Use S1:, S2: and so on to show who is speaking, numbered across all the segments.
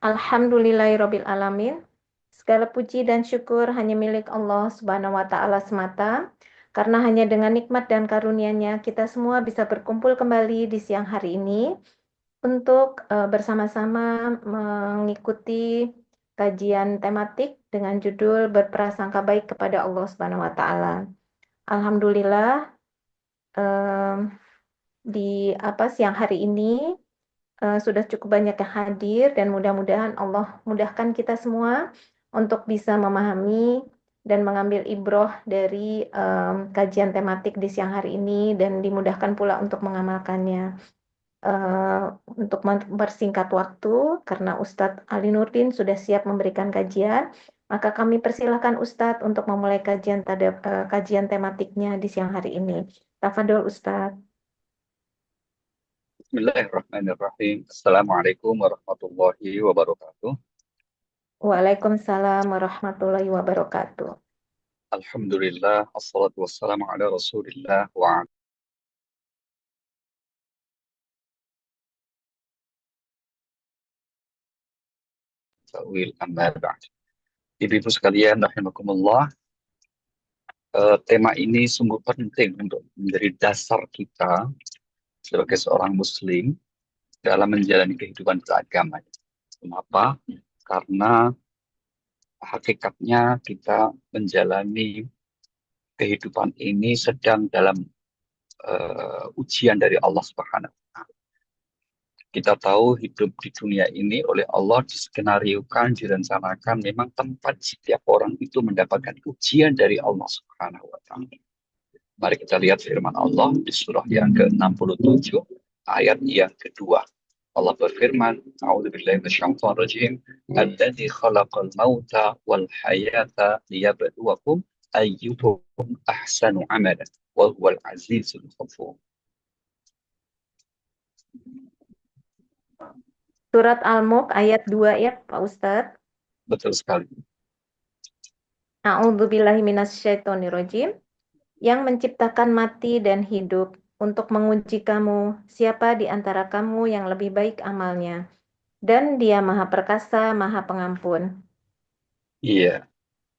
S1: Alhamdulillahirabbil alamin. Segala puji dan syukur hanya milik Allah Subhanahu wa taala semata. Karena hanya dengan nikmat dan karunia-Nya kita semua bisa berkumpul kembali di siang hari ini untuk bersama-sama mengikuti kajian tematik dengan judul Berprasangka Baik kepada Allah Subhanahu wa taala. Alhamdulillah, em, di siang hari ini sudah cukup banyak yang hadir dan mudah-mudahan Allah mudahkan kita semua untuk bisa memahami dan mengambil ibroh dari kajian tematik di siang hari ini dan dimudahkan pula untuk mengamalkannya. Eh, untuk mempersingkat waktu, karena Ustadz Ali Nurdin sudah siap memberikan kajian, maka kami persilahkan Ustadz untuk memulai kajian tematiknya di siang hari ini. Tafadhol Ustadz.
S2: Bismillahirrahmanirrahim. Assalamualaikum warahmatullahi wabarakatuh.
S1: Waalaikumsalam warahmatullahi wabarakatuh.
S2: Alhamdulillah, assalatu wassalamu ala rasulillah wa ta'wil amma ba'd. Ibu-ibu sekalian, rahimakumullah, tema ini sungguh penting untuk menjadi dasar kita sebagai seorang muslim dalam menjalani kehidupan beragama. Kenapa? Karena hakikatnya kita menjalani kehidupan ini sedang dalam ujian dari Allah Subhanahu wa Ta'ala. Kita tahu hidup di dunia ini oleh Allah diskenariokan, direncanakan memang tempat setiap orang itu mendapatkan ujian dari Allah Subhanahu wa Ta'ala. Mari kita lihat firman Allah di surah yang ke-67 ayat yang kedua. Allah berfirman, A'udzubillahi minasyaitonir rajim, "Alladzi khalaqal mauta wal hayata liyabluwakum ayyukum ahsanu amala wa huwal azizul ghafur."
S1: Surat Al-Mulk ayat 2 ya Pak Ustadz.
S2: Betul sekali.
S1: A'udzubillahiminasyaitonirrojim. Yang menciptakan mati dan hidup untuk menguji kamu, siapa di antara kamu yang lebih baik amalnya. Dan Dia Maha Perkasa, Maha Pengampun.
S2: Iya,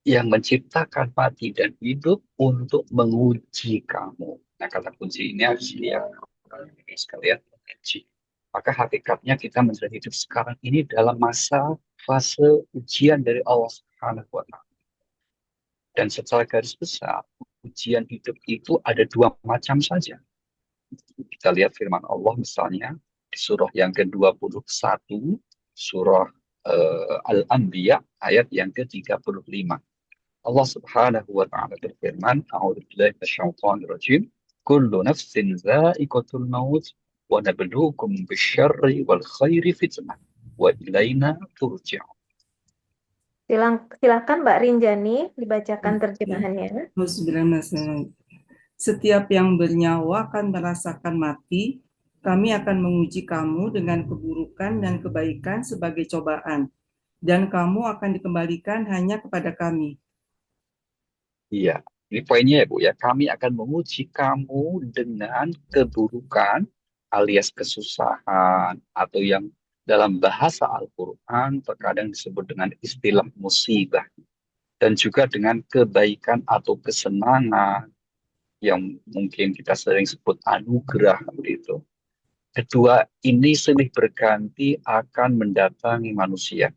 S2: yang menciptakan mati dan hidup untuk menguji kamu. Nah, kata kunci ini harus lihat sekalian menguji. Maka hakikatnya kita menjalani hidup sekarang ini dalam masa fase ujian dari Allah Subhanahu wa Ta'ala. Dan secara garis besar, ujian hidup itu ada dua macam saja. Kita lihat firman Allah misalnya di surah yang ke-21, surah Al-Anbiya ayat yang ke-35. Allah Subhanahu wa taala berfirman, "A'udzubillahi minasyaitonir rajim. Kullu nafsin dha'iqatul maut wa nabluukum bisyarri wal khairi fitnah wa ilaina turja'un."
S1: Silakan Mbak Rinjani dibacakan terjemahannya.
S3: Setiap yang bernyawa akan merasakan mati. Kami akan menguji kamu dengan keburukan dan kebaikan sebagai cobaan, dan kamu akan dikembalikan hanya kepada kami.
S2: Iya, ini poinnya ya Bu ya. Kami akan menguji kamu dengan keburukan alias kesusahan atau yang dalam bahasa Al-Quran terkadang disebut dengan istilah musibah. Dan juga dengan kebaikan atau kesenangan yang mungkin kita sering sebut anugerah begitu. Kedua ini silih berganti akan mendatangi manusia.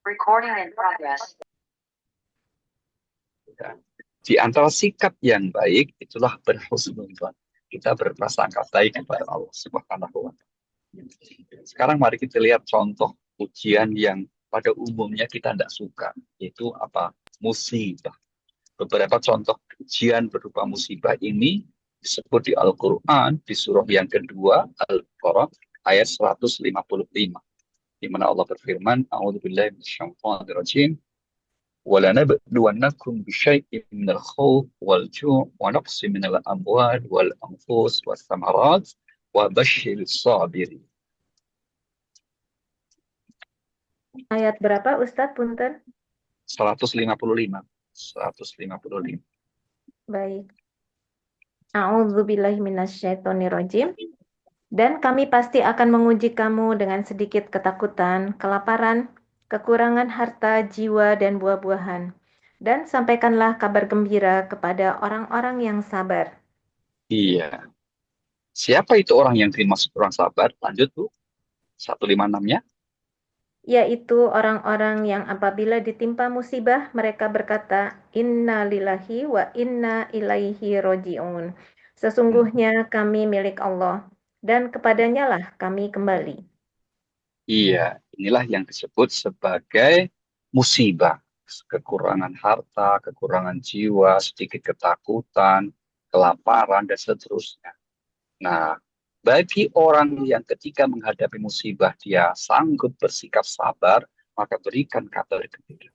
S4: Recording in progress.
S2: Ya. Di antara sikap yang baik itulah berhusnudzon. Kita berprasangka baik kepada Allah Subhanahu wa Ta'ala. Sekarang mari kita lihat contoh ujian yang pada umumnya kita tidak suka, yaitu apa? Musibah. Beberapa contoh ujian berupa musibah ini disebut di Al-Quran di surah yang kedua Al-Baqarah ayat 155. di mana Allah berfirman, A'udzubillahi minasyaitonirrajim, وَلَنَبْلُوَنَّكُمْ بِشَيْءٍ مِنَ الْخَوْفِ وَالْجُوعِ وَنَقْصٍ مِنَ الْأَمْوَالِ وَالْأَنْفُسِ وَالثَّمَرَاتِ وَبَشِّرِ الصَّابِرِينَ.
S1: Ayat berapa Ustadz Punten?
S2: 155. 155.
S1: Baik. A'udzubillahi minasyaitonirrajim. Dan kami pasti akan menguji kamu dengan sedikit ketakutan, kelaparan, kekurangan harta, jiwa, dan buah-buahan. Dan sampaikanlah kabar gembira kepada orang-orang yang sabar,
S2: Iya. Siapa itu orang yang dimaksud orang sabar? Lanjut, Bu. 156-nya.
S1: yaitu orang-orang yang apabila ditimpa musibah, mereka berkata, Inna lillahi wa inna ilaihi roji'un. Sesungguhnya kami milik Allah, dan kepadanya lah kami kembali.
S2: Iya, inilah yang disebut sebagai musibah. Kekurangan harta, kekurangan jiwa, sedikit ketakutan, kelaparan, dan seterusnya. Nah, bagi orang yang ketika menghadapi musibah, dia sanggup bersikap sabar, maka berikan kabar gembira.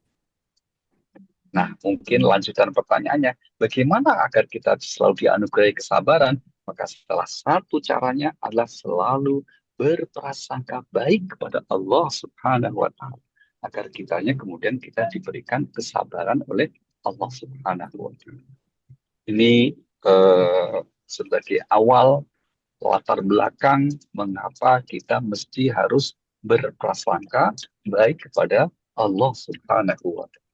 S2: Nah, mungkin lanjutan pertanyaannya, bagaimana agar kita selalu dianugerahi kesabaran? Maka salah satu caranya adalah selalu berprasangka baik kepada Allah Subhanahu wa Ta'ala. Agar kitanya kemudian kita diberikan kesabaran oleh Allah Subhanahu wa Ta'ala. Ini sebagai awal latar belakang mengapa kita mesti harus berprasangka baik kepada Allah Subhanahu wa Ta'ala.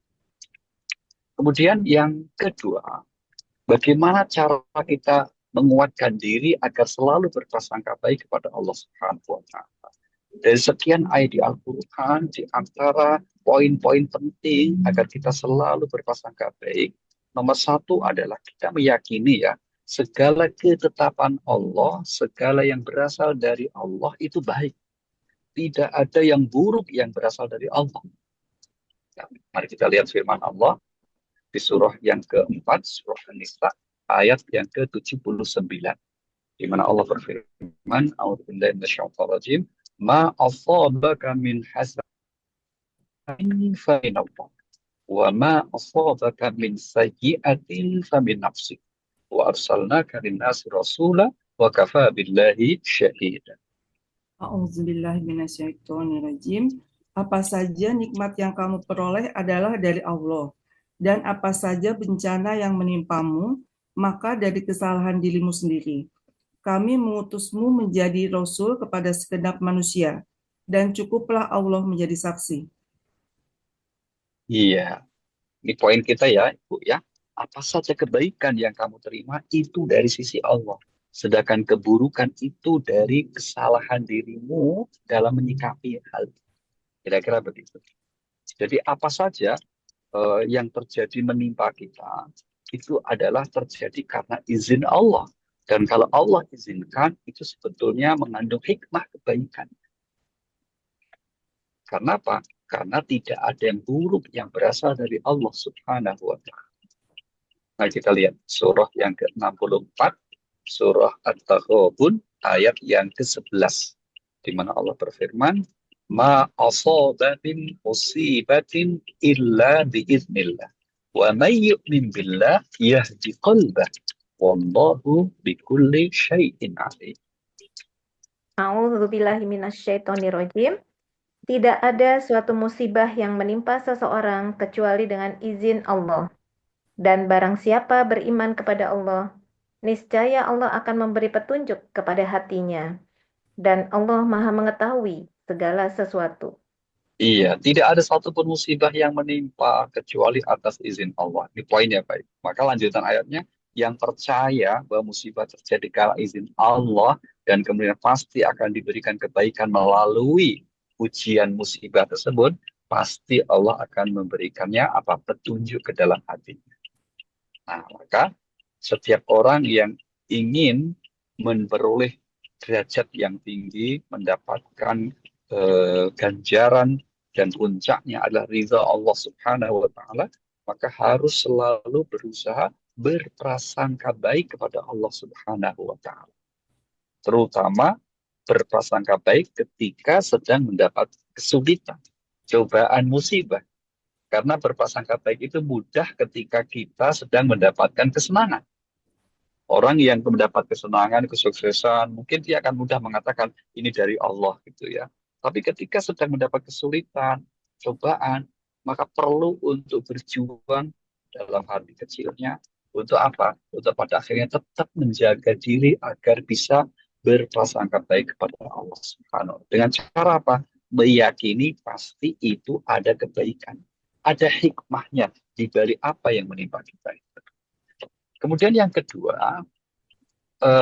S2: Kemudian yang kedua, bagaimana cara kita menguatkan diri agar selalu berprasangka baik kepada Allah Subhanahu wa Ta'ala. Dari sekian ayat di Al-Quran, di antara poin-poin penting agar kita selalu berprasangka baik, nomor satu adalah kita meyakini ya, segala ketetapan Allah, segala yang berasal dari Allah itu baik. Tidak ada yang buruk yang berasal dari Allah. Nah, mari kita lihat firman Allah di surah yang keempat, surah An-Nisa, ayat yang ke-79. Di mana Allah berfirman, A'udzubillahi minasyaitonir rajim, ma asabaka min hasanin fa min Allah, wa ma asabaka min sayyi'atin fa min nafsik, wa arsalnaka lin-nasi rasula wa kafa billahi syahida.
S3: A'udzubillahi minasyaitonirrajim. Apa saja nikmat yang kamu peroleh adalah dari Allah, dan apa saja bencana yang menimpamu, maka dari kesalahan dirimu sendiri. Kami mengutusmu menjadi rasul kepada segenap manusia, dan cukuplah Allah menjadi saksi.
S2: Iya, ini poin kita ya, Ibu ya. Apa saja kebaikan yang kamu terima itu dari sisi Allah. Sedangkan keburukan itu dari kesalahan dirimu dalam menyikapi hal. Kira-kira begitu. Jadi apa saja yang terjadi menimpa kita, itu adalah terjadi karena izin Allah. Dan kalau Allah izinkan, itu sebetulnya mengandung hikmah kebaikan. Karena apa? Karena tidak ada yang buruk yang berasal dari Allah Subhanahu wa Ta'ala. Nah, kita lihat surah yang ke-64, surah At-Taghabun, ayat yang ke-11. Di mana Allah berfirman, Ma asabatin musibatin illa biiznillah. Wa may yu'min billah yahdi qalbah. Wallahu bikulli syai'in alim.
S1: A'udzubillahi minasyaitonirrajim. Tidak ada suatu musibah yang menimpa seseorang kecuali dengan izin Allah. Dan barang siapa beriman kepada Allah, niscaya Allah akan memberi petunjuk kepada hatinya. Dan Allah Maha mengetahui segala sesuatu.
S2: Iya, tidak ada satupun musibah yang menimpa kecuali atas izin Allah. Ini poinnya baik. Maka lanjutan ayatnya, yang percaya bahwa musibah terjadi karena izin Allah dan kemudian pasti akan diberikan kebaikan melalui ujian musibah tersebut, pasti Allah akan memberikannya apa petunjuk ke dalam hatinya. Nah, maka setiap orang yang ingin memperoleh derajat yang tinggi, mendapatkan ganjaran dan puncaknya adalah ridha Allah Subhanahu wa Ta'ala, maka harus selalu berusaha berprasangka baik kepada Allah Subhanahu wa Ta'ala. Terutama berprasangka baik ketika sedang mendapat kesulitan, cobaan, musibah. Karena berprasangka baik itu mudah ketika kita sedang mendapatkan kesenangan. Orang yang mendapat kesenangan, kesuksesan, mungkin dia akan mudah mengatakan ini dari Allah gitu ya. Tapi ketika sedang mendapat kesulitan, cobaan, maka perlu untuk berjuang dalam hati kecilnya. Untuk apa? Untuk pada akhirnya tetap menjaga diri agar bisa berprasangka baik kepada Allah Subhanahu. Dengan cara apa? Meyakini pasti itu ada kebaikan. Ada hikmahnya di balik apa yang menimpa kita. Kemudian yang kedua,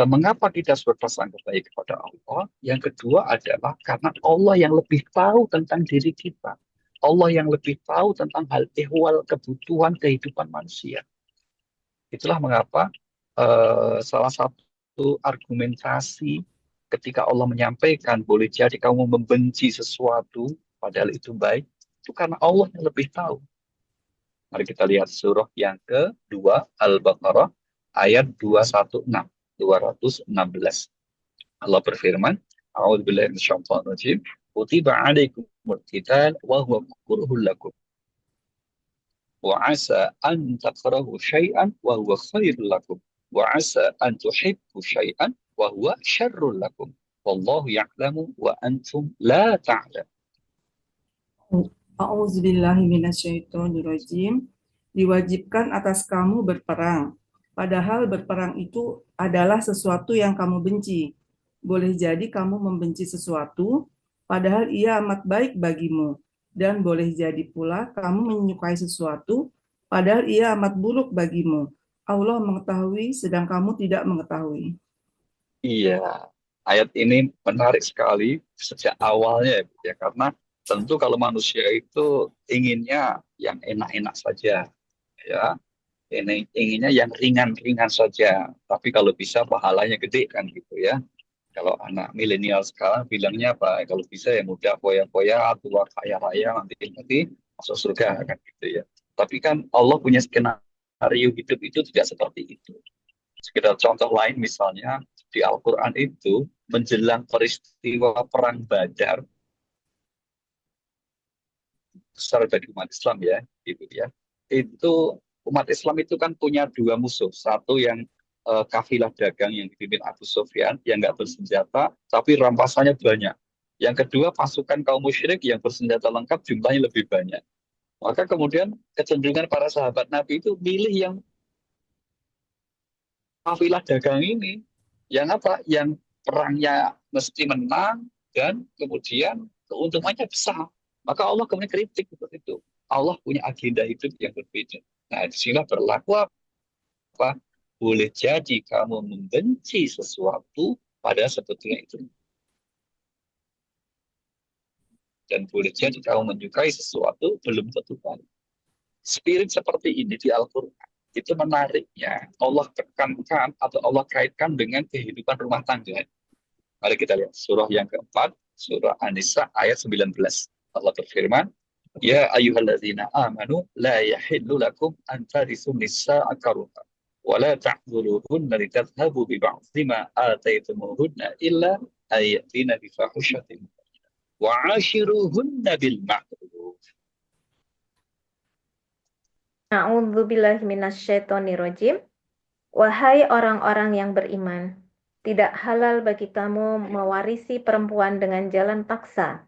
S2: mengapa kita berprasangka baik kepada Allah? Yang kedua adalah karena Allah yang lebih tahu tentang diri kita. Allah yang lebih tahu tentang hal ehwal kebutuhan kehidupan manusia. Itulah mengapa salah satu argumentasi ketika Allah menyampaikan boleh jadi kamu membenci sesuatu padahal itu baik, itu karena Allah yang lebih tahu. Mari kita lihat surah yang kedua Al-Baqarah ayat 216. 216. Allah berfirman, A'udzubillahi minasyaitonir rajim. Kutiba 'alaikumul qital wa huwa kurhul lakum. Wa 'asa an takrahu syai'an wa huwa khairul lakum. Wa 'asa an tuhibbu syai'an wa huwa syarrul lakum. Wallahu ya'lamu wa antum la ta'lamun.
S3: A'udzubillahi minasyaitonirrajim. Diwajibkan atas kamu berperang. Padahal berperang itu adalah sesuatu yang kamu benci. Boleh jadi kamu membenci sesuatu, padahal ia amat baik bagimu. Dan boleh jadi pula kamu menyukai sesuatu, padahal ia amat buruk bagimu. Allah mengetahui sedang kamu tidak mengetahui.
S2: Iya, ayat ini menarik sekali sejak awalnya ya, karena tentu kalau manusia itu inginnya yang enak-enak saja ya, ini inginnya yang ringan-ringan saja, tapi kalau bisa pahalanya gede kan gitu ya. Kalau anak milenial sekarang bilangnya apa? Kalau bisa ya mudah foya-foya, tua kaya raya, nanti masuk surga kan gitu ya. Tapi kan Allah punya skenario hidup itu tidak seperti itu. Sekedar contoh lain misalnya di Al-Quran itu menjelang peristiwa perang Badar besar bagi umat Islam ya, gitu ya. Itu umat Islam itu kan punya dua musuh, satu yang kafilah dagang yang dipimpin Abu Sufyan yang nggak bersenjata tapi rampasannya banyak. Yang kedua pasukan kaum musyrik yang bersenjata lengkap jumlahnya lebih banyak. Maka kemudian kecenderungan para sahabat Nabi itu milih yang kafilah dagang ini, yang apa? Yang perangnya mesti menang dan kemudian keuntungannya besar. Maka Allah kemudian kritik seperti itu. Allah punya agenda hidup yang berbeda. Nah, di sini berlaku apa? Boleh jadi kamu membenci sesuatu pada sebetulnya itu. Dan boleh jadi kamu menyukai sesuatu belum tentu baik. Spirit seperti ini di Al-Quran itu menariknya Allah tekankan atau Allah kaitkan dengan kehidupan rumah tangga. Mari kita lihat surah yang keempat, surah An-Nisa ayat 19. Allah berfirman, Ya ayyuhalladzina amanu la yahillu lakum an tarithu nisa'a karuha wa la ta'dhuluhunna litadhhabu bi ba'dhi ma ataytumuhunna illa ayatina bi fahishatin wa 'ashiruhunna bil ma'ruf.
S1: A'udzubillahi minasyaitonirrajim. Wahai orang-orang yang beriman, tidak halal bagi kamu mewarisi perempuan dengan jalan paksa,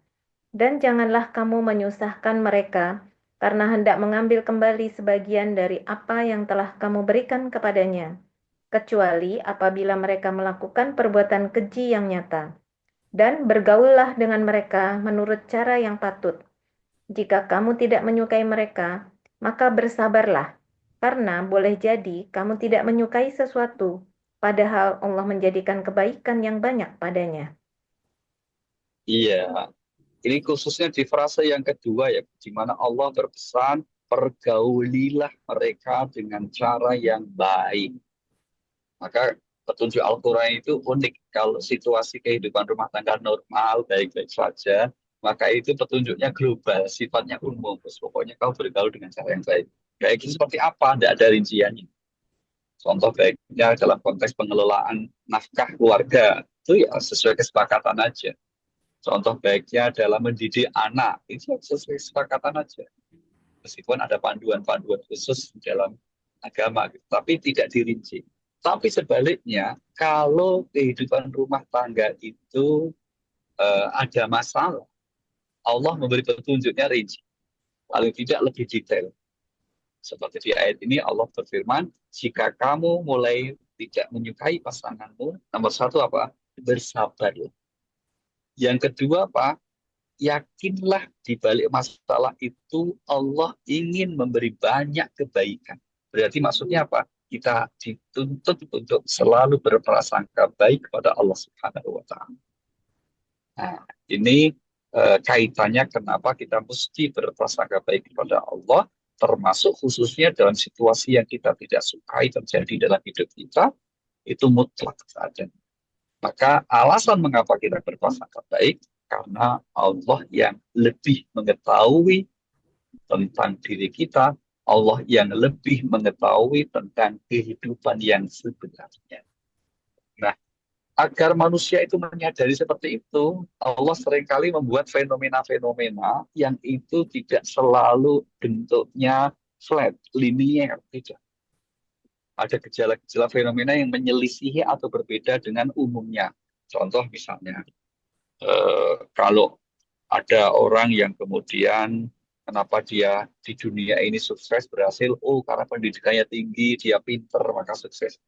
S1: dan janganlah kamu menyusahkan mereka karena hendak mengambil kembali sebagian dari apa yang telah kamu berikan kepadanya, kecuali apabila mereka melakukan perbuatan keji yang nyata. Dan bergaullah dengan mereka menurut cara yang patut. Jika kamu tidak menyukai mereka, maka bersabarlah, karena boleh jadi kamu tidak menyukai sesuatu, padahal Allah menjadikan kebaikan yang banyak padanya.
S2: Iya, ini khususnya di frase yang kedua ya, di mana Allah berpesan, pergaulilah mereka dengan cara yang baik. Maka petunjuk Al-Quran itu unik. Kalau situasi kehidupan rumah tangga normal, baik-baik saja, maka itu petunjuknya global, sifatnya umum. Terus pokoknya kau bergaul dengan cara yang baik. Baik itu seperti apa? Tidak ada rinciannya. Contoh baiknya dalam konteks pengelolaan nafkah keluarga, itu ya sesuai kesepakatan aja. Contoh baiknya dalam mendidik anak, itu sesuai kesepakatan aja. Meskipun ada panduan-panduan khusus dalam agama, gitu, tapi tidak dirinci. Tapi sebaliknya, kalau kehidupan rumah tangga itu ada masalah, Allah memberi petunjuknya rinci, paling tidak lebih detail. Seperti di ayat ini Allah berfirman, jika kamu mulai tidak menyukai pasanganmu, nomor satu apa? Bersabar. Yang kedua apa? Yakinlah di balik masalah itu Allah ingin memberi banyak kebaikan. Berarti maksudnya apa? Kita dituntut untuk selalu berprasangka baik kepada Allah Subhanahu wa Ta'ala. Nah, ini kaitannya kenapa kita mesti berprasangka baik kepada Allah, termasuk khususnya dalam situasi yang kita tidak sukai terjadi dalam hidup kita, itu mutlak saja. Maka alasan mengapa kita berprasangka baik, karena Allah yang lebih mengetahui tentang diri kita, Allah yang lebih mengetahui tentang kehidupan yang sebenarnya. Nah, agar manusia itu menyadari seperti itu, Allah seringkali membuat fenomena-fenomena yang itu tidak selalu bentuknya flat, linier, tidak. Ada gejala-gejala fenomena yang menyelisihi atau berbeda dengan umumnya. Contoh misalnya, kalau ada orang yang kemudian kenapa dia di dunia ini sukses berhasil, oh karena pendidikannya tinggi, dia pinter maka sukses.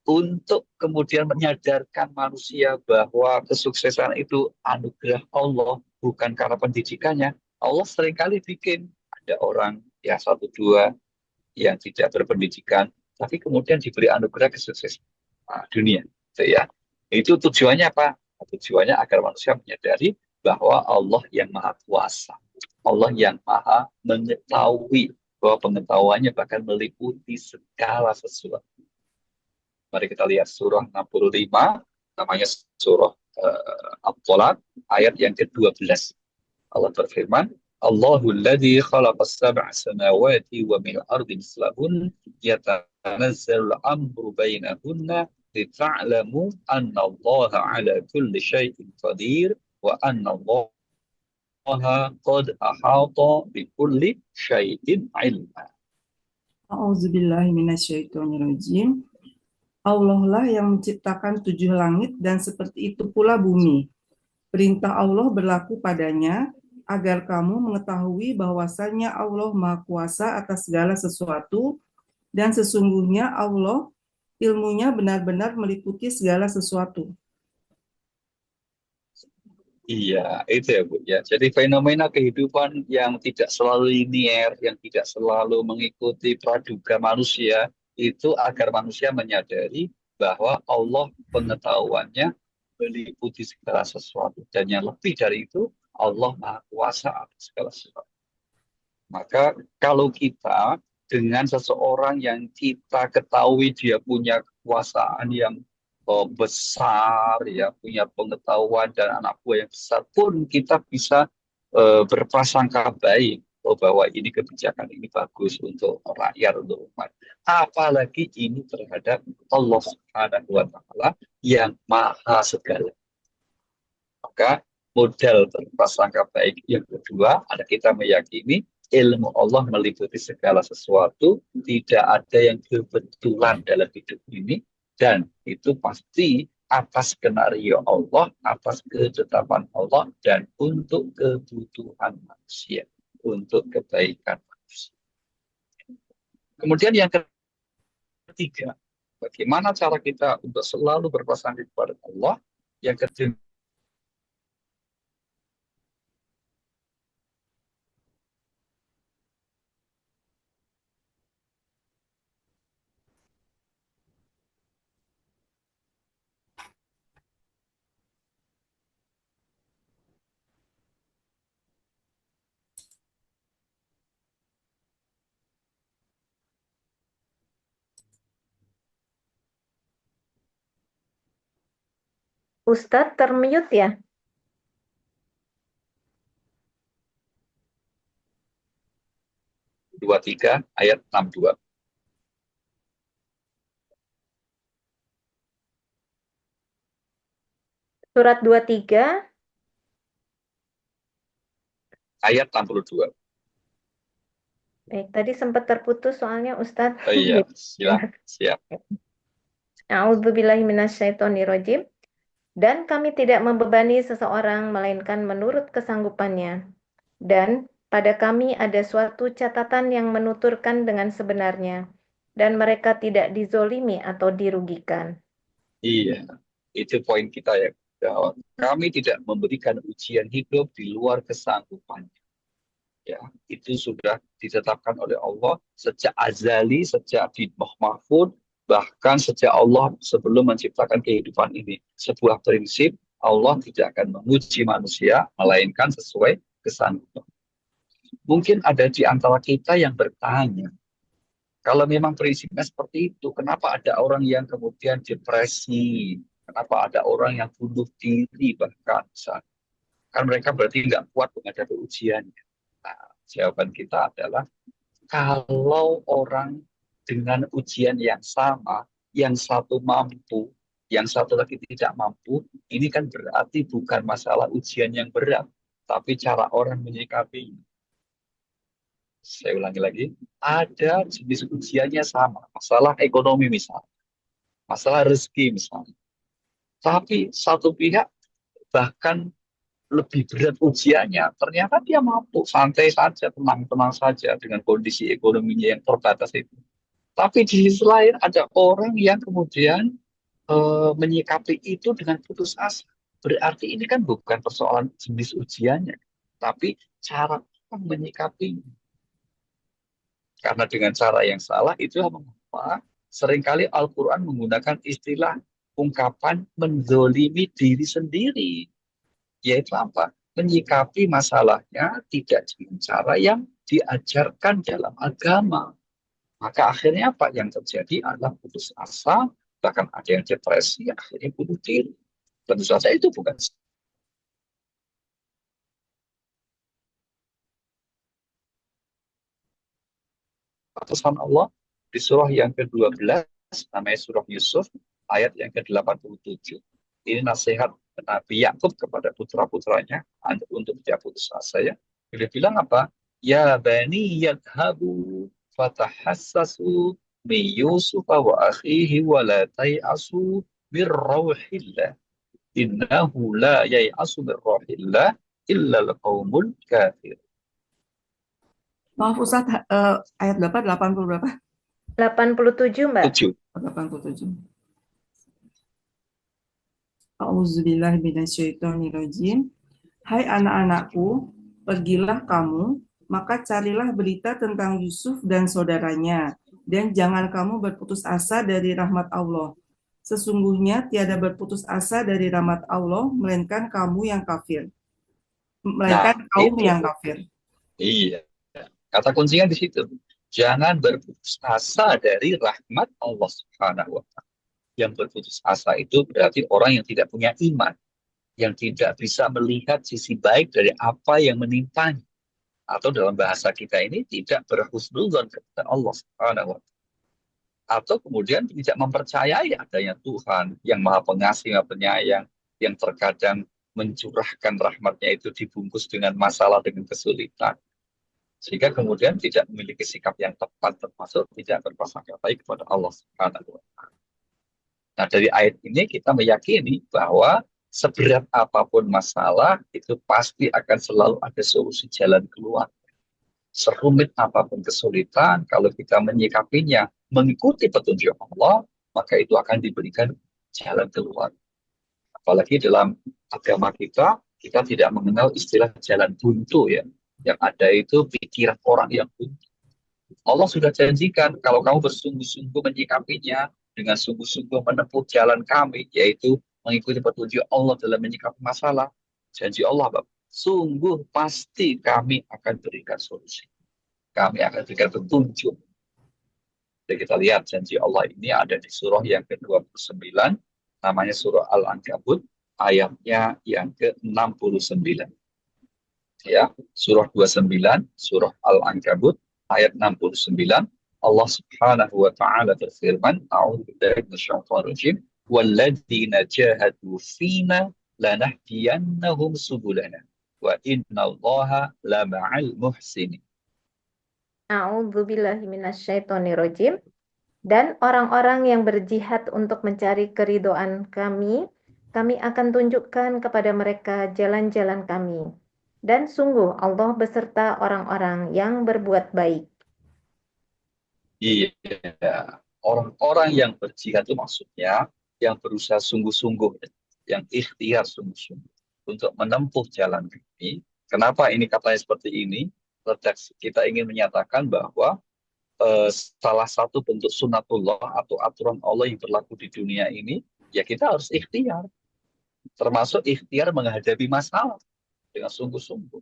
S2: Untuk kemudian menyadarkan manusia bahwa kesuksesan itu anugerah Allah, bukan karena pendidikannya. Allah seringkali bikin ada orang ya satu dua yang tidak berpendidikan, tapi kemudian diberi anugerah kesuksesan dunia. Gitu ya. Itu tujuannya apa? Tujuannya agar manusia menyadari bahwa Allah yang maha kuasa, Allah yang maha mengetahui, bahwa pengetahuannya bahkan meliputi segala sesuatu. Mari kita lihat surah 65, namanya surah At-Tolak, ayat yang ke-12. Allah berfirman, Allahul ladzi khalaqas sab'a samawati wa min ardi mislahun yatanazzalu al-amru bainahunna lita'lamu anna Allah ala kulli syai'in qadir wa anna Allah qad ahata bi kulli syai'in ilma.
S3: A'udzubillahi minasyaitonirrajim. Allah lah yang menciptakan 7 langit dan seperti itu pula bumi. Perintah Allah berlaku padanya agar kamu mengetahui bahwasannya Allah Maha Kuasa atas segala sesuatu dan sesungguhnya Allah ilmunya benar-benar meliputi segala sesuatu.
S2: Iya, itu ya Bu ya. Jadi fenomena kehidupan yang tidak selalu linear, yang tidak selalu mengikuti praduga manusia, itu agar manusia menyadari bahwa Allah pengetahuannya meliputi segala sesuatu. Dan yang lebih dari itu, Allah Maha Kuasa atas segala sesuatu. Maka kalau kita dengan seseorang yang kita ketahui dia punya kekuasaan yang besar, ya punya pengetahuan dan anak buah yang besar pun kita bisa berprasangka baik bahwa ini kebijakan ini bagus untuk rakyat, untuk umat. Apalagi ini terhadap Allah Subhanahu wa Ta'ala yang maha segala. Maka modal berprasangka baik yang kedua ada kita meyakini ilmu Allah meliputi segala sesuatu, tidak ada yang kebetulan dalam hidup ini, dan itu pasti atas skenario Allah, atas ketetapan Allah, dan untuk kebutuhan manusia, untuk kebaikan manusia. Kemudian yang ketiga, bagaimana cara kita untuk selalu berprasangka kepada Allah? Yang ketiga,
S1: Ustadz termute ya?
S2: tiga ayat 62.
S1: Surat 23
S2: ayat 62.
S1: Baik, tadi sempat terputus soalnya Ustadz.
S2: Oh iya, siap.
S1: A'udzubillahi minasyaitonirrajim. Dan kami tidak membebani seseorang melainkan menurut kesanggupannya. Dan pada kami ada suatu catatan yang menuturkan dengan sebenarnya. Dan mereka tidak dizolimi atau dirugikan.
S2: Iya, itu poin kita ya. Bahwa kami tidak memberikan ujian hidup di luar kesanggupan. Ya, itu sudah ditetapkan oleh Allah sejak azali, sejak di Lauh Mahfuz, bahkan sejak Allah sebelum menciptakan kehidupan ini. Sebuah prinsip, Allah tidak akan menguji manusia, melainkan sesuai kesanggupan. Mungkin ada di antara kita yang bertanya, kalau memang prinsipnya seperti itu, kenapa ada orang yang kemudian depresi? Kenapa ada orang yang bunuh diri bahkan? Kan mereka berarti nggak kuat menghadapi ujian. Nah, jawaban kita adalah kalau orang dengan ujian yang sama, yang satu mampu, yang satu lagi tidak mampu, ini kan berarti bukan masalah ujian yang berat, tapi cara orang menyikapi. Saya ulangi lagi, ada jenis ujiannya sama, masalah ekonomi misalnya, masalah rezeki misalnya. Tapi satu pihak bahkan lebih berat ujiannya, ternyata dia mampu santai saja, tenang-tenang saja dengan kondisi ekonominya yang terbatas itu. Tapi di sisi lain ada orang yang kemudian menyikapi itu dengan putus asa. Berarti ini kan bukan persoalan jenis ujiannya, tapi cara orang menyikapinya. Karena dengan cara yang salah itu mengapa seringkali Al-Quran menggunakan istilah ungkapan menzolimi diri sendiri. Yaitu apa? Menyikapi masalahnya tidak dengan cara yang diajarkan dalam agama. Maka akhirnya apa yang terjadi adalah putus asa, bahkan ada yang depresi, akhirnya bunuh diri. Tentu saja itu bukan keputusan Allah. Di surah yang ke-12, namanya surah Yusuf, ayat yang ke-87. Ini nasihat Nabi Yakub kepada putra-putranya untuk tidak putus asa ya. Dia bilang apa? Ya bani yadhabu fatahassasu min Yusuf wa akhihi wa la tay'asu min rauhillah. Innahu la yai'asu min rauhillah illa al-qaumul kafir.
S3: Maaf Ustaz, ayat berapa? 80 berapa?
S1: 87, Mbak.
S2: 7.
S3: 87. A'udzubillahiminasyaitonirrajim. Hai anak-anakku, pergilah kamu, maka carilah berita tentang Yusuf dan saudaranya, dan jangan kamu berputus asa dari rahmat Allah. Sesungguhnya tiada berputus asa dari rahmat Allah, melainkan kaum yang kafir.
S2: Iya. Kata kuncinya di situ. Jangan berputus asa dari rahmat Allah Subhanahu wa Ta'ala. Yang berputus asa itu berarti orang yang tidak punya iman, yang tidak bisa melihat sisi baik dari apa yang menimpanya. Atau dalam bahasa kita ini tidak berhusnudzon kepada Allah Subhanahu wa Ta'ala. Atau kemudian tidak mempercayai adanya Tuhan yang Maha Pengasih, Maha Penyayang, yang terkadang mencurahkan rahmatnya itu dibungkus dengan masalah, dengan kesulitan. Sehingga kemudian tidak memiliki sikap yang tepat, termasuk tidak berprasangka baik kepada Allah Subhanahu wa Ta'ala. Nah, dari ayat ini kita meyakini bahwa seberat apapun masalah itu pasti akan selalu ada solusi jalan keluar. Serumit apapun kesulitan, kalau kita menyikapinya mengikuti petunjuk Allah, maka itu akan diberikan jalan keluar. Apalagi dalam agama kita tidak mengenal istilah jalan buntu ya. Yang ada itu pikiran orang yang buntu. Allah sudah janjikan kalau kamu bersungguh-sungguh menyikapinya dengan sungguh-sungguh menempuh jalan kami, yaitu mengikuti petunjuk Allah dalam menyikapi masalah. Janji Allah, Bapak, sungguh pasti kami akan berikan solusi. Kami akan berikan petunjuk. Jadi kita lihat janji Allah ini ada di surah yang ke-29, namanya surah Al-Ankabut, ayatnya yang ke-69. Ya, surah 29, surah Al-Ankabut, ayat 69, Allah Subhanahu wa Ta'ala berfirman, A'udzubillahi minasyaitonir rajim, walladzina jahadu fina lanahdiyannahum subulana wa innallaha la ma'al muhsinin.
S1: A'udzubillahi minasyaitonirrajim. Dan orang-orang yang berjihad untuk mencari keridhaan kami, kami akan tunjukkan kepada mereka jalan-jalan kami. Dan sungguh Allah beserta orang-orang yang berbuat baik.
S2: Iya, orang-orang yang berjihad itu maksudnya yang berusaha sungguh-sungguh, yang ikhtiar sungguh-sungguh untuk menempuh jalan ini. Kenapa ini katanya seperti ini? Redaksi kita ingin menyatakan bahwa salah satu bentuk sunatullah atau aturan Allah yang berlaku di dunia ini, ya kita harus ikhtiar, termasuk ikhtiar menghadapi masalah dengan sungguh-sungguh.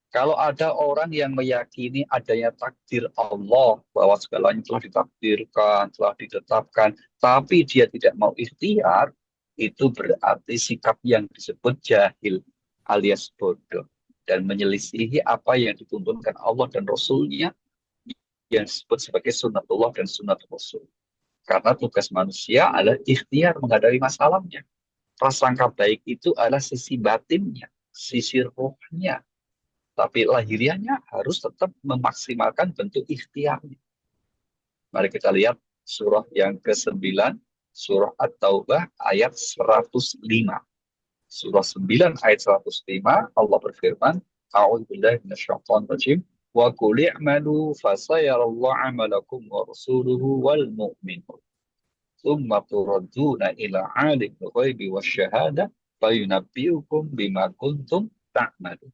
S2: Kalau ada orang yang meyakini adanya takdir Allah, bahwa segalanya telah ditakdirkan, telah ditetapkan, tapi dia tidak mau ikhtiar, itu berarti sikap yang disebut jahil alias bodoh dan menyelisihi apa yang dituntunkan Allah dan Rasul-Nya yang disebut sebagai sunnatullah dan sunnat Rasul. Karena tugas manusia adalah ikhtiar menghadapi masalahnya. Prasangka baik itu adalah sisi batinnya, sisi rohnya, tapi lahiriahnya harus tetap memaksimalkan bentuk ikhtiarnya. Mari kita lihat surah yang ke-9, surah At-Taubah ayat 105. Surah 9 ayat 105, Allah berfirman, A'udzubillahi minasyaitonir rajim, wa qul i'malu fasayarallahu 'amalakum wa rasuluhu wal mu'minun. Tsumma turadduna ila 'alimil ghaibi wasyahadah fayunabbi'ukum bima kuntum ta'malun.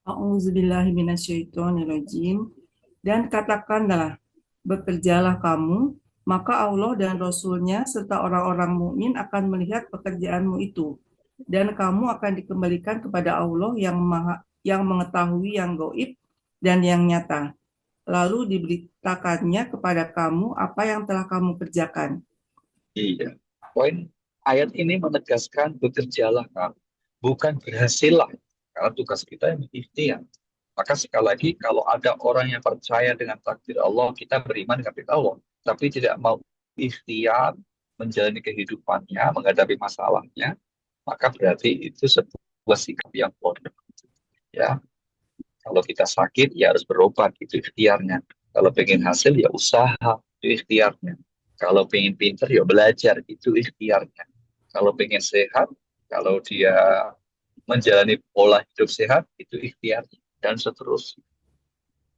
S3: A'udzubillahiminasyaitonirrajim. Dan katakanlah, bekerjalah kamu, maka Allah dan Rasul-Nya serta orang-orang mukmin akan melihat pekerjaanmu itu. Dan kamu akan dikembalikan kepada Allah yang mengetahui yang gaib dan yang nyata. Lalu diberitakannya kepada kamu apa yang telah kamu kerjakan.
S2: Iya. Poin ayat ini menegaskan bekerjalah kamu, bukan berhasillah. Karena tugas kita yang ikhtiar. Maka sekali lagi, kalau ada orang yang percaya dengan takdir Allah, kita beriman dengan takdir Allah, tapi tidak mau ikhtiar menjalani kehidupannya, menghadapi masalahnya, maka berarti itu sebuah sikap yang bodoh. Ya, kalau kita sakit, ya harus berobat, itu ikhtiarnya. Kalau pengen hasil, ya usaha, itu ikhtiarnya. Kalau pengen pinter, ya belajar, itu ikhtiarnya. Kalau pengen sehat, kalau dia menjalani pola hidup sehat, itu ikhtiarnya. Dan seterusnya.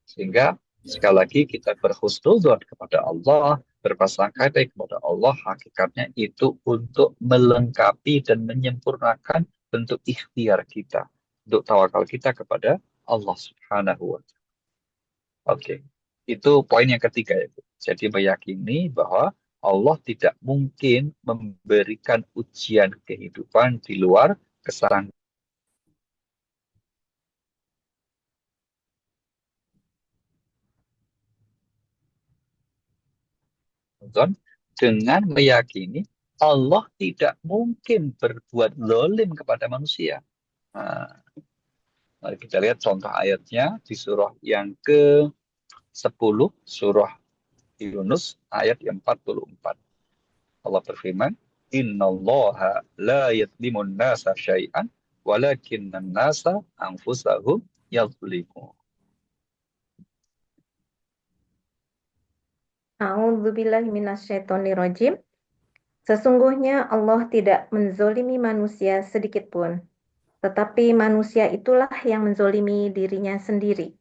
S2: Sehingga sekali lagi kita berhusnudzon kepada Allah, berprasangka baik kepada Allah, hakikatnya itu untuk melengkapi dan menyempurnakan bentuk ikhtiar kita, untuk tawakal kita kepada Allah Subhanahu wa Ta'ala. Oke, itu poin yang ketiga ya. Jadi meyakini bahwa Allah tidak mungkin memberikan ujian kehidupan di luar kesalahan dengan meyakini Allah tidak mungkin berbuat zalim kepada manusia. Nah, mari kita lihat contoh ayatnya di surah yang ke-10, surah Yunus ayat yang 44. Allah berfirman, Innallaha la yadlimun nasa syai'an walakinnan nasa anfusahum yadlimun.
S1: A'udzubillahi minasyaitonirrajim. Sesungguhnya Allah tidak menzolimi manusia sedikit pun, tetapi manusia itulah yang menzolimi dirinya sendiri.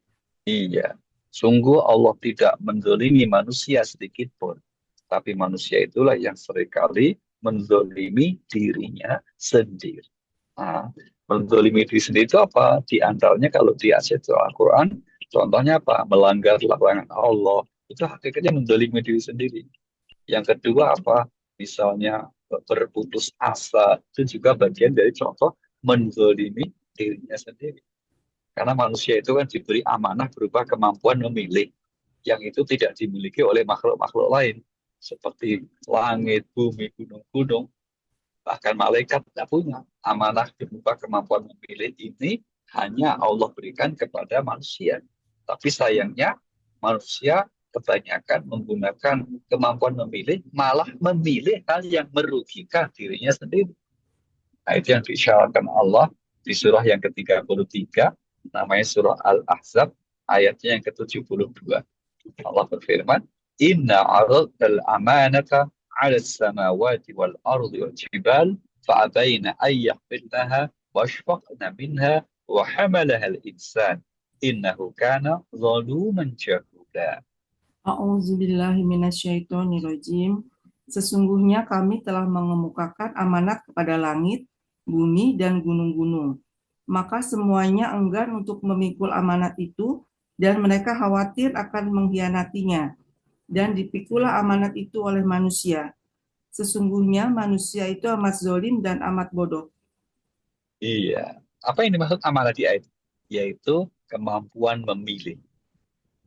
S2: Iya, sungguh Allah tidak menzolimi manusia sedikit pun, tapi manusia itulah yang seringkali menzolimi dirinya sendiri. Nah, menzolimi diri sendiri itu apa? Di antaranya kalau di ayat Al-Quran, contohnya apa? Melanggar larangan Allah. Itu hakikatnya menzolimi diri sendiri. Yang kedua apa? Misalnya berputus asa. Itu juga bagian dari contoh menzolimi dirinya sendiri. Karena manusia itu kan diberi amanah berupa kemampuan memilih. Yang itu tidak dimiliki oleh makhluk-makhluk lain. Seperti langit, bumi, gunung-gunung. Bahkan malaikat tidak punya amanah berupa kemampuan memilih ini hanya Allah berikan kepada manusia. Tapi sayangnya manusia kebanyakan menggunakan kemampuan memilih, malah memilih hal yang merugikan dirinya sendiri. Nah, itu yang diisyaratkan Allah di surah yang ke-33, namanya surah Al-Ahzab, ayatnya yang ke-72. Allah berfirman, Inna aradna al-amanata ala samawati wal ardi wal jibal fa'abayna an yahmilnaha wa ashfaqna minha wa hamalaha al-insan innahu kana zaluman jahula.
S3: A'udzubillahi minasyaitonirrajim. Sesungguhnya kami telah mengemukakan amanat kepada langit, bumi, dan gunung-gunung. Maka semuanya enggan untuk memikul amanat itu, dan mereka khawatir akan mengkhianatinya. Dan dipikulah amanat itu oleh manusia. Sesungguhnya manusia itu amat zalim dan amat bodoh.
S2: Iya. Apa yang dimaksud amanah di ayat? Yaitu kemampuan memilih.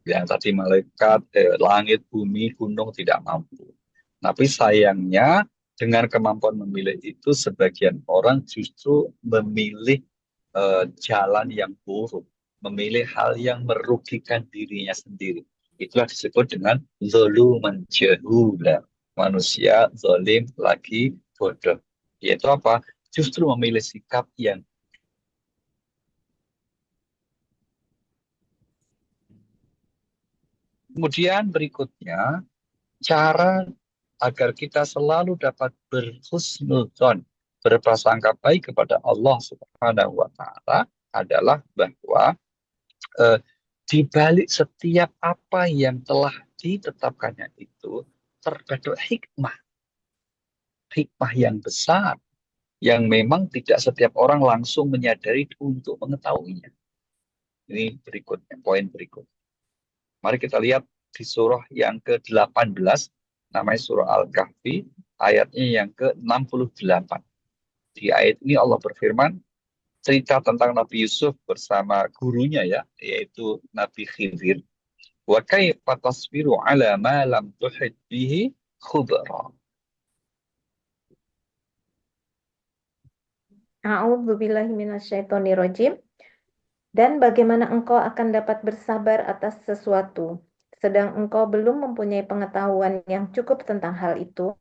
S2: Yang tadi malaikat, langit, bumi, gunung tidak mampu. Tapi sayangnya dengan kemampuan memilih itu sebagian orang justru memilih jalan yang buruk, memilih hal yang merugikan dirinya sendiri. Itulah disebut dengan zaluman jahula. Manusia zalim lagi bodoh. Yaitu apa? Justru memilih sikap yang kemudian berikutnya cara agar kita selalu dapat berhusnuzon, berprasangka baik kepada Allah Subhanahu wa taala adalah bahwa eh, di balik setiap apa yang telah ditetapkannya itu terdapat hikmah yang besar yang memang tidak setiap orang langsung menyadari untuk mengetahuinya. Ini berikutnya, poin berikut. Mari kita lihat di surah yang ke-18, namanya surah Al-Kahfi, ayatnya yang ke-68. Di ayat ini Allah berfirman, cerita tentang Nabi Yusuf bersama gurunya ya, yaitu Nabi Khidir. Wa kaifa tasbiru ala ma lam tuhit bihi khubra.
S1: A'udzubillahi minasyaitonirrajim. Dan bagaimana engkau akan dapat bersabar atas sesuatu, sedang engkau belum mempunyai pengetahuan yang cukup tentang hal itu?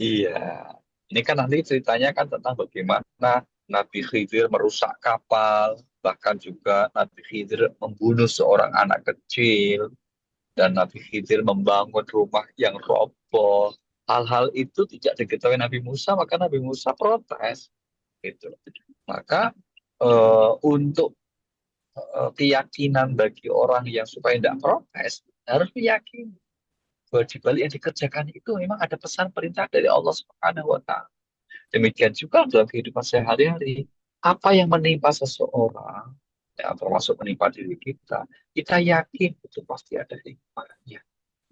S2: Iya, ini kan nanti ceritanya kan tentang bagaimana Nabi Khidir merusak kapal, bahkan juga Nabi Khidir membunuh seorang anak kecil, dan Nabi Khidir membangun rumah yang roboh. Hal-hal itu tidak diketahui Nabi Musa, maka Nabi Musa protes. Gitu. Maka untuk keyakinan bagi orang yang supaya tidak protes, harus meyakini bahwa di balik yang dikerjakan itu memang ada pesan perintah dari Allah Subhanahu wa taala. Demikian juga dalam kehidupan sehari-hari, apa yang menimpa seseorang, ya, termasuk menimpa diri kita, kita yakin itu pasti ada hikmahnya.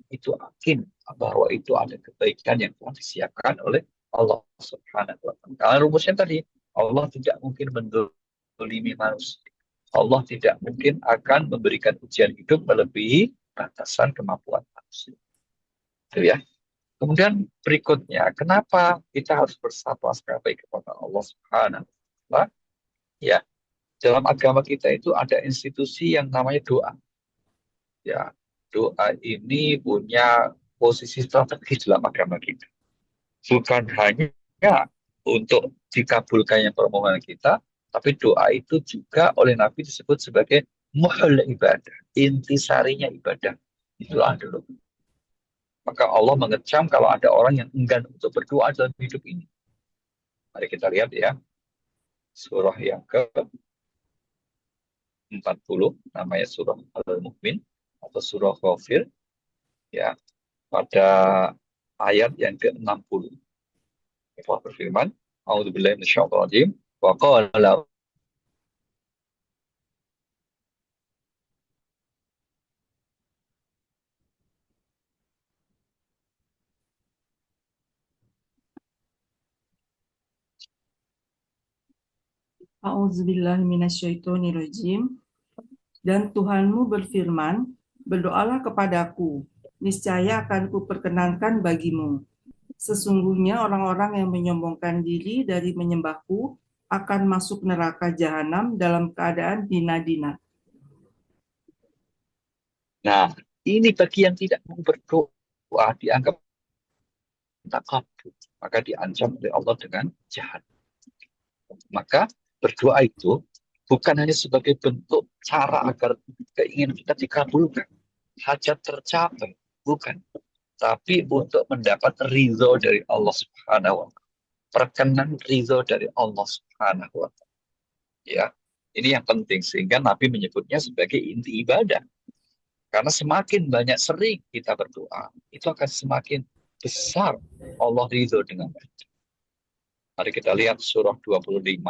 S2: Itu yakin bahwa itu ada kebaikan yang telah disiapkan oleh Allah Subhanahu wa taala. Karena rumusnya tadi, Allah tidak mungkin mendolimi manusia. Allah tidak mungkin akan memberikan ujian hidup melebihi batasan kemampuan manusia. Itu ya. Kemudian berikutnya, kenapa kita harus bersapa-sama baik kepada Allah Subhanahu wa taala? Ya, dalam agama kita itu ada institusi yang namanya doa. Ya, doa ini punya posisi strategis dalam agama kita. Bukan hanya untuk dikabulkannya permohonan kita, tapi doa itu juga oleh Nabi disebut sebagai muhal ibadah, intisarinya ibadah. Itulah dulu. Maka Allah mengecam kalau ada orang yang enggan untuk berdoa dalam hidup ini. Mari kita lihat ya, surah yang ke-40, namanya surah Al-Mu'min atau surah Ghafir, ya, pada ayat yang ke-60. Allah berfirman, A'udzubillahi minasyaitonir rajim, wa qala
S3: A'udzubillahi minasyaitonirrajim. Dan Tuhanmu berfirman, berdoalah kepadaku, niscaya akan kuperkenankan bagimu. Sesungguhnya orang-orang yang menyombongkan diri dari menyembahku akan masuk neraka jahanam dalam keadaan hina-dina.
S2: Nah, ini bagi yang tidak mau berdoa dianggap takabur, maka diancam oleh Allah dengan jahat. Maka Berdoa itu bukan hanya sebagai bentuk cara agar keinginan kita dikabulkan, hajat tercapai, bukan. Tapi untuk mendapat ridho dari Allah Subhanahu wa Ta'ala. Perkenan ridho dari Allah Subhanahu wa Ta'ala. Ya, ini yang penting sehingga Nabi menyebutnya sebagai inti ibadah. Karena semakin banyak sering kita berdoa, itu akan semakin besar Allah ridho dengan kita. Mari kita lihat surah 25,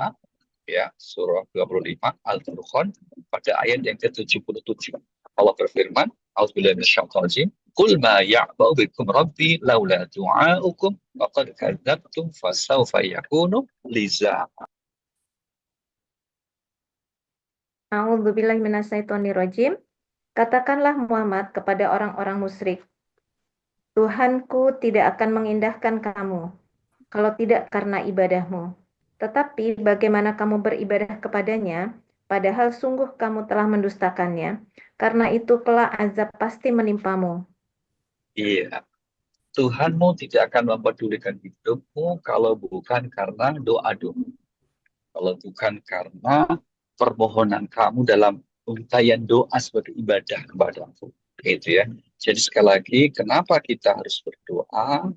S2: ya, surah 25 Al-Furqan pada ayat yang ke-77. Allah berfirman, A'udzubillahi minasyaitonir rajim, "Qul ma ya'ba'u bikum rabbi laula du'aukum faqad kadzdzabtum fasawfa yakunu lizama."
S1: A'udzubillahi minasyaitonirrajim. Katakanlah Muhammad kepada orang-orang musyrik, Tuhanku tidak akan mengindahkan kamu, kalau tidak karena ibadahmu. Tetapi bagaimana kamu beribadah kepadanya, padahal sungguh kamu telah mendustakannya, karena itu kelak azab pasti menimpamu.
S2: Iya, Tuhanmu tidak akan mempedulikan hidupmu kalau bukan karena doa-doa. Kalau bukan karena permohonan kamu dalam untayan doa sebagai ibadah kepada aku. Gitu ya. Jadi sekali lagi, kenapa kita harus berdoa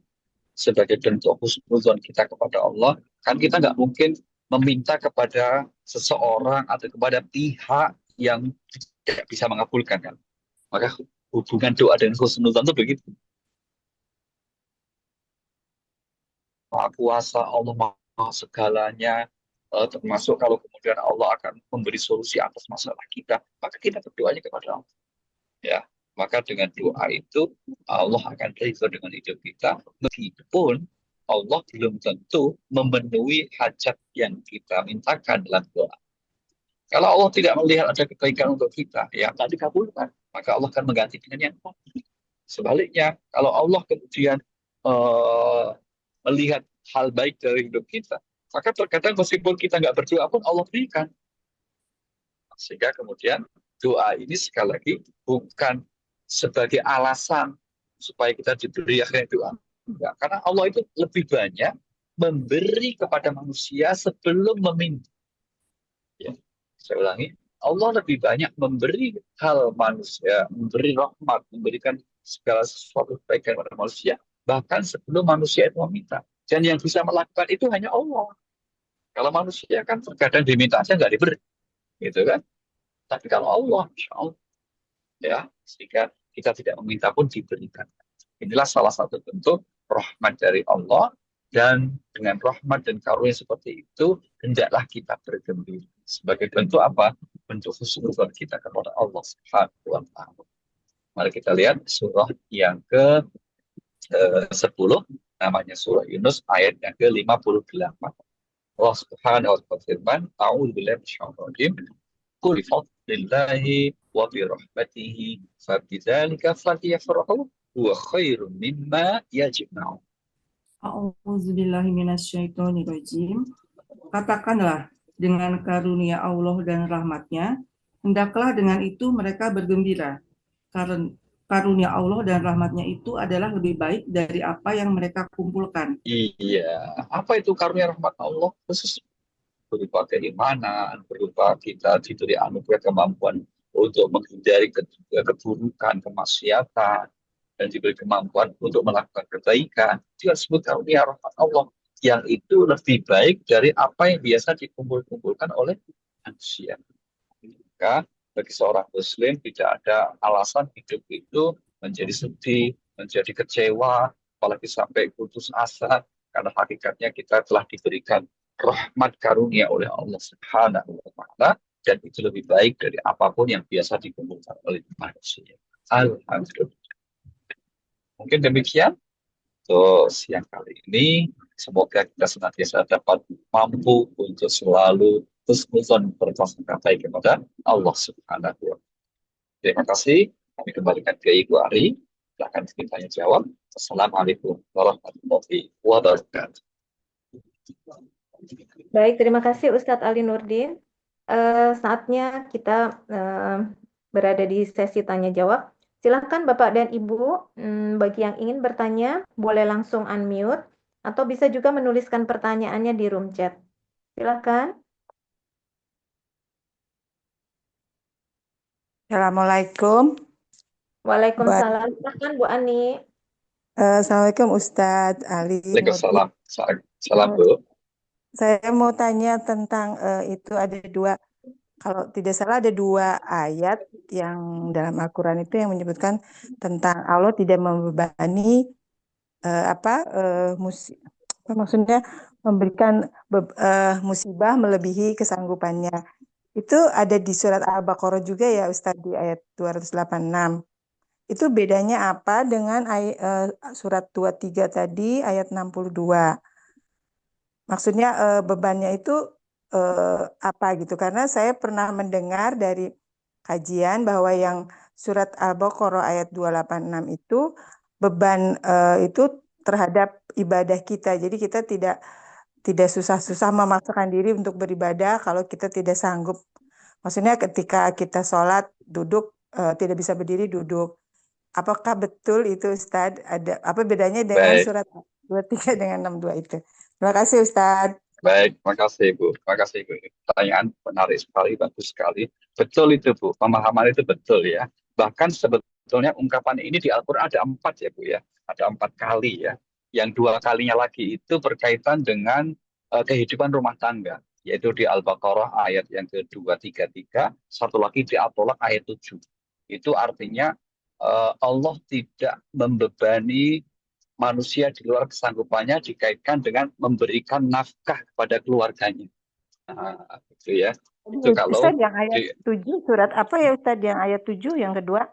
S2: sebagai bentuk husnuzon kita kepada Allah? Kan kita nggak mungkin meminta kepada seseorang atau kepada pihak yang tidak bisa mengabulkan kan. Maka hubungan doa dengan husnuzon itu begitu. Maha kuasa, Allah maha segalanya, termasuk kalau kemudian Allah akan memberi solusi atas masalah kita, maka kita berdoanya kepada Allah. Ya, maka dengan doa itu Allah akan ridho dengan hidup kita, meskipun Allah belum tentu memenuhi hajat yang kita mintakan dalam doa. Kalau Allah tidak melihat ada kebaikan untuk kita, ya tak dikabulkan, maka Allah akan mengganti dengan yang lain. Sebaliknya, kalau Allah kemudian eh, melihat hal baik dari hidup kita, maka terkadang meskipun kita nggak berdoa pun Allah berikan. Sehingga kemudian doa ini sekali lagi bukan sebagai alasan supaya kita diberi akhirnya doa. Enggak, karena Allah itu lebih banyak memberi kepada manusia sebelum meminta. Ya, saya ulangi, Allah lebih banyak memberi hal manusia, memberi rahmat, memberikan segala sesuatu kebaikan kepada manusia, bahkan sebelum manusia itu meminta. Dan yang bisa melakukan itu hanya Allah. Kalau manusia kan terkadang diminta aja nggak diberi, gitu kan? Tapi kalau Allah, insya Allah, ya, sehingga kita tidak meminta pun diberikan. Inilah salah satu bentuk rahmat dari Allah, dan dengan rahmat dan karunia seperti itu, hendaklah kita bergembira. Sebagai bentuk apa? Bentuk husnuzon kita kepada Allah Subhanahu wa Ta'ala. Mari kita lihat surah yang ke-10, namanya surah Yunus ayat yang ke-58. Allah Subhanahu wa Ta'ala berfirman, A'udzubillahi minasyaitonir rajim. Qul bi fadlillahi wa bi rahmatihi fabidzalika falyafrahu huwa khairum mimma yajma'un.
S3: A'udzubillahiminasyaitonirrajim. Katakanlah, dengan karunia Allah dan rahmatnya, hendaklah dengan itu mereka bergembira. Karena karunia Allah dan rahmatnya itu adalah lebih baik dari apa yang mereka kumpulkan.
S2: Iya, apa itu karunia rahmat Allah? Khusus berupa keimanan, berupa kita diberi anugerah kemampuan untuk menghindari keburukan, kemaksiatan, dan diberi kemampuan untuk melakukan kebaikan. Itu disebut karunia rahmat Allah, yang itu lebih baik dari apa yang biasa dikumpul-kumpulkan oleh manusia. Maka bagi seorang muslim tidak ada alasan hidup itu menjadi sedih, menjadi kecewa, apalagi sampai putus asa, karena hakikatnya kita telah diberikan rahmat karunia oleh Allah Subhanahu wa Ta'ala, dan itu lebih baik dari apapun yang biasa dikumpulkan oleh manusia. Alhamdulillah. Mungkin demikian untuk siang kali ini. Semoga kita senantiasa dapat mampu untuk selalu husnuzon berprasangka baik kepada Allah Subhanahu wa Ta'ala. Terima kasih. Kami kembalikan ke Ibu Ari. Silahkan tanya jawab. Assalamualaikum warahmatullahi wabarakatuh.
S1: Baik, terima kasih Ustadz Ali Nurdin. Saatnya kita berada di sesi tanya jawab. Silakan Bapak dan Ibu, bagi yang ingin bertanya, boleh langsung unmute atau bisa juga menuliskan pertanyaannya di room chat. Silakan.
S4: Assalamualaikum.
S1: Waalaikumsalam. Silakan Bu Ani.
S4: Assalamualaikum Ustadz Ali Nurdin.
S2: Waalaikumsalam. Salam, Bu.
S4: Saya mau tanya tentang itu ada dua, kalau tidak salah ada dua ayat yang dalam Al-Quran itu yang menyebutkan tentang Allah tidak membebani apa maksudnya memberikan musibah melebihi kesanggupannya. Itu ada di surat Al-Baqarah juga ya Ustadz di ayat 286. Itu bedanya apa dengan surat 23 tadi ayat 62? Maksudnya bebannya itu apa gitu? Karena saya pernah mendengar dari kajian bahwa yang surat Al-Baqarah ayat 286 itu beban itu terhadap ibadah kita. Jadi kita tidak susah-susah memaksakan diri untuk beribadah kalau kita tidak sanggup. Maksudnya ketika kita sholat duduk tidak bisa berdiri duduk. Apakah betul itu Ustadz? Ada apa bedanya dengan
S2: Baik,
S4: surat 23 dengan 62 itu? Terima kasih Ustadz.
S2: baik. Makasih, Bu. Makasih, Bu. Pertanyaan menarik sekali, bagus sekali. Betul itu, Bu. Pemahaman itu betul ya. Bahkan sebetulnya ungkapan ini di Al-Quran ada 4 ya, Bu ya. Ada 4 kali ya. Yang 2 kalinya lagi itu berkaitan dengan kehidupan rumah tangga. Yaitu di Al-Baqarah ayat yang ke-233. Satu lagi di At-Tolak ayat 7. Itu artinya Allah tidak membebani manusia di luar kesanggupannya dikaitkan dengan memberikan nafkah kepada keluarganya. Nah, gitu ya. Itu kalau
S4: Ustadz yang ayat
S2: di
S4: 7 surat apa ya Ustadz yang ayat 7 yang kedua?